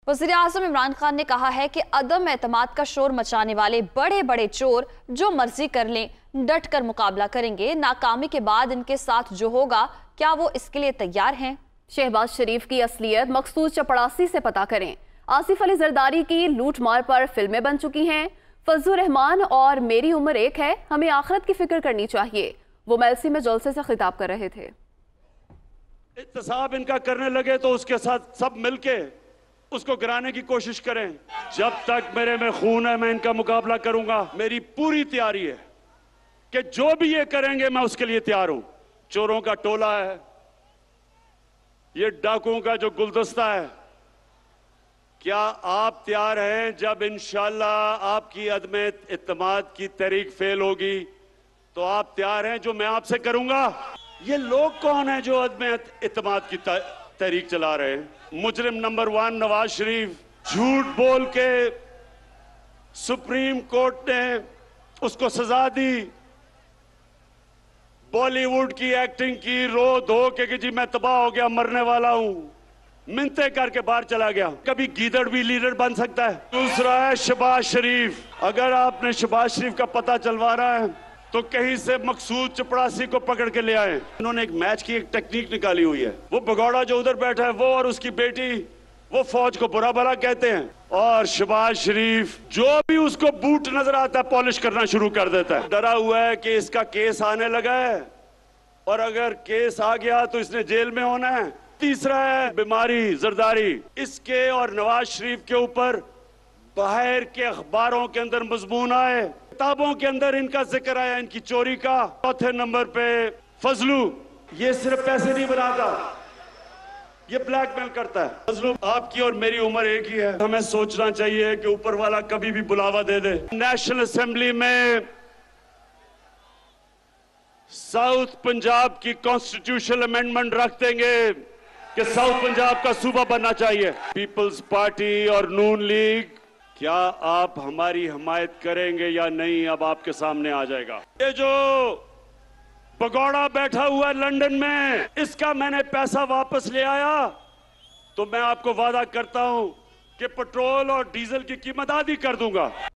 वज़ीर-ए-आज़म इमरान खान ने कहा है कि अदम एतमाद का शोर मचाने वाले बड़े बड़े चोर जो मर्जी कर लें, डट कर मुकाबला करेंगे। नाकामी के बाद इनके साथ जो होगा, क्या वो इसके लिए तैयार हैं? शहबाज शरीफ की असलियत मखसूस चपड़ासी से पता करें। आसिफ अली जरदारी की लूट मार पर फिल्में बन चुकी हैं। फजलुर रहमान और मेरी उम्र एक है, हमें आखिरत की फिक्र करनी चाहिए। वो मेलसी में जलसे से खिताब कर रहे थे। इत्तेसाब इनका करने लगे तो उसके साथ सब मिलके उसको गिराने की कोशिश करें। जब तक मेरे में खून है मैं इनका मुकाबला करूंगा। मेरी पूरी तैयारी है कि जो भी ये करेंगे मैं उसके लिए तैयार हूं। चोरों का टोला है, ये डाकुओं का जो गुलदस्ता है, क्या आप तैयार हैं जब इंशाअल्लाह आपकी अदम इत्तेमाद की तहरीक फेल होगी तो आप तैयार हैं जो मैं आपसे करूंगा? ये लोग कौन है जो अदम इत्तेमाद की तहरीक चला रहे हैं? मुजरिम नंबर 1 नवाज शरीफ झूठ बोल के सुप्रीम कोर्ट ने उसको सजा दी। बॉलीवुड की एक्टिंग की, रो धो के कि जी मैं तबाह हो गया, मरने वाला हूं, मिन्नतें करके बाहर चला गया। कभी गीदड़ भी लीडर बन सकता है। दूसरा है शहबाज शरीफ। अगर आपने शहबाज शरीफ का पता चलवाना है तो कहीं से मखसूद चपड़ासी को पकड़ के ले आए। इन्होंने एक मैच की एक टेक्निक निकाली हुई है। वो भगौड़ा जो उधर बैठा है, वो और उसकी बेटी, वो फौज को बुरा भला कहते हैं, और शहबाज शरीफ जो भी उसको बूट नजर आता है पॉलिश करना शुरू कर देता है। डरा हुआ है कि इसका केस आने लगा है और अगर केस आ गया तो इसने जेल में होना है। तीसरा है बीमारी जरदारी। इसके और नवाज शरीफ के ऊपर बाहर के अखबारों के अंदर मजमून आए, किताबों के अंदर इनका जिक्र आया, इनकी चोरी का। चौथे नंबर पे फजलू, ये सिर्फ पैसे नहीं बनाता, ये ब्लैकमेल करता है। फजलू, आपकी और मेरी उम्र एक ही है। हमें सोचना चाहिए कि ऊपर वाला कभी भी बुलावा दे दे। नेशनल असेंबली में साउथ पंजाब की कॉन्स्टिट्यूशनल अमेंडमेंट रख देंगे कि साउथ पंजाब का सूबा बनना चाहिए। पीपल्स पार्टी और नून लीग, क्या आप हमारी हिमायत करेंगे या नहीं, अब आपके सामने आ जाएगा। ये जो भगौड़ा बैठा हुआ है लंदन में, इसका मैंने पैसा वापस ले आया तो मैं आपको वादा करता हूं कि पेट्रोल और डीजल की कीमत आधी कर दूंगा।